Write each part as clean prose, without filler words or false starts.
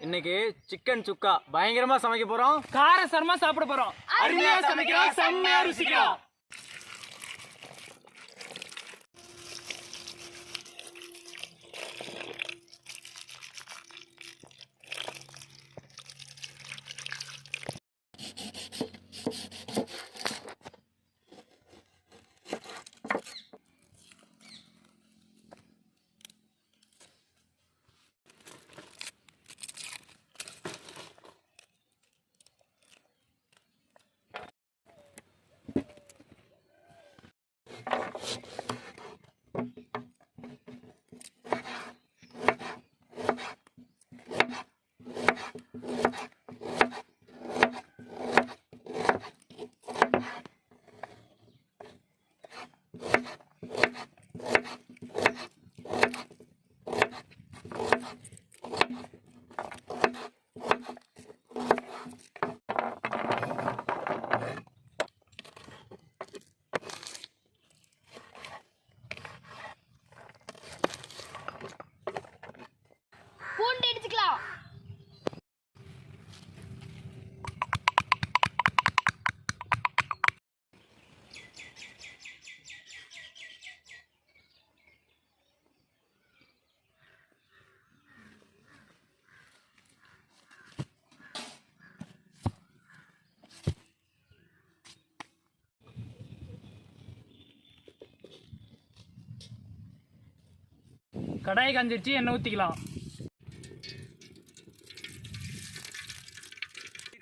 இன்னைக்கு சிக்கன் சுக்கா பயங்கரமா சமைக்க போறோம். காரசாரமா சாப்பிட போறோம். அருமையா சமைக்கிறோம், செம்மையா ருசிக்கிறோம். கடாயை காஞ்சிருச்சு, எண்ணெய் ஊற்றிக்கலாம்.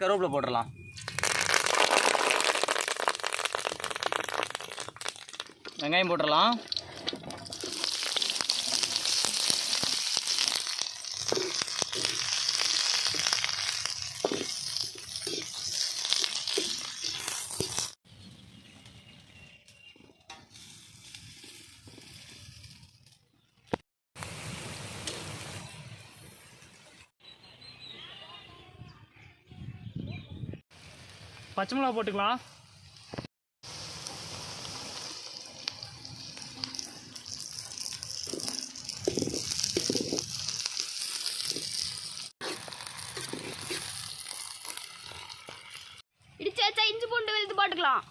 கருவேப்பிலை போட்டுடலாம். வெங்காயம் போட்டுடலாம். பச்சை மிளகா போட்டுக்கலாம். இடிச்சு வச்சா இஞ்சி பூண்டு விழுது போட்டுக்கலாம்.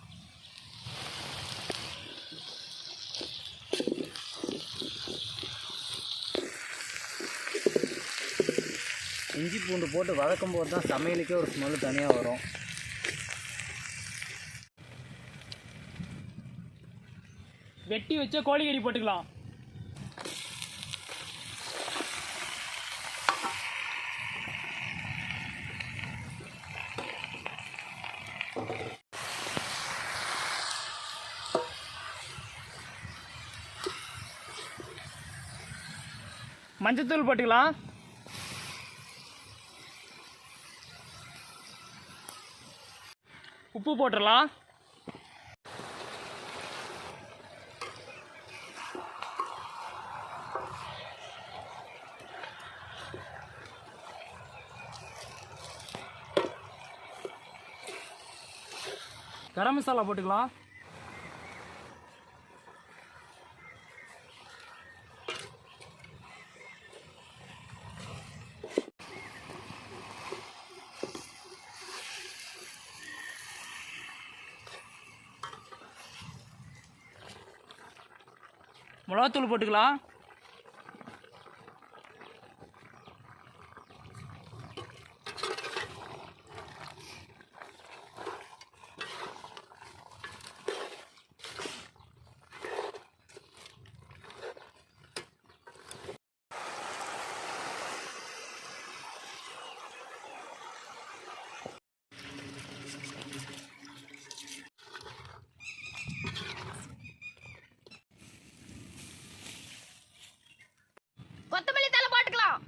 இஞ்சி பூண்டு போட்டு வதக்கும் போது தான் சமையலுக்கே ஒரு ஸ்மெல் தனியாக வரும். வெட்டி வச்ச கோழிக்கறி போட்டுக்கலாம். மஞ்சத்தூள் போட்டுக்கலாம். உப்பு போட்டுடலாம். கரம் மசாலா போட்டுக்கலாம். மிளகாத்தூள் போட்டுக்கலாம். கொத்தமல்லி தலை போட்டுக்கலாம்.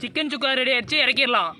சிக்கன் சுக்கா ரெடி ஆயிடுச்சு, இறக்கிடலாம்.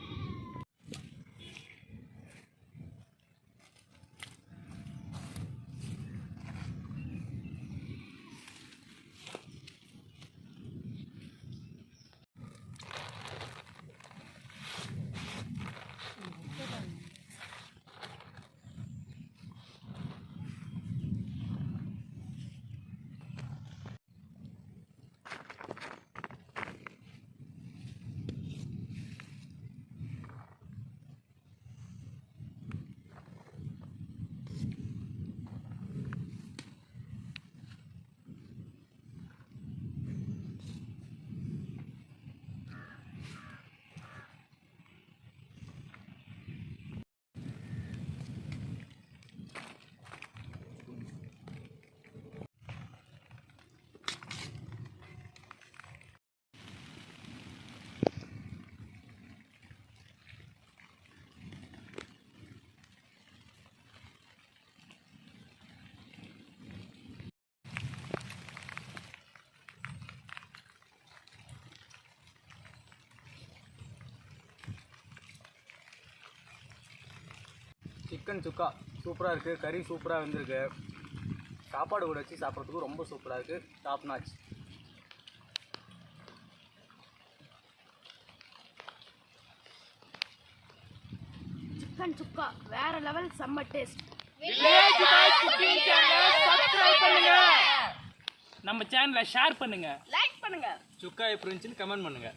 சிக்கன் சுக்கா சூப்பராக இருக்குது. கறி சூப்பராக வந்திருக்கு. சாப்பாடு கூட வச்சு சாப்பிட்றதுக்கு ரொம்ப சூப்பராக இருக்குது. Top notch. சிக்கன் சுக்கா வேற லெவல், செம்ம டேஸ்ட். நம்ம சேனலை ஷேர் பண்ணுங்க, லைக் பண்ணுங்க. சுக்கா எப்படி இருந்துச்சுன்னு கமெண்ட் பண்ணுங்கள்.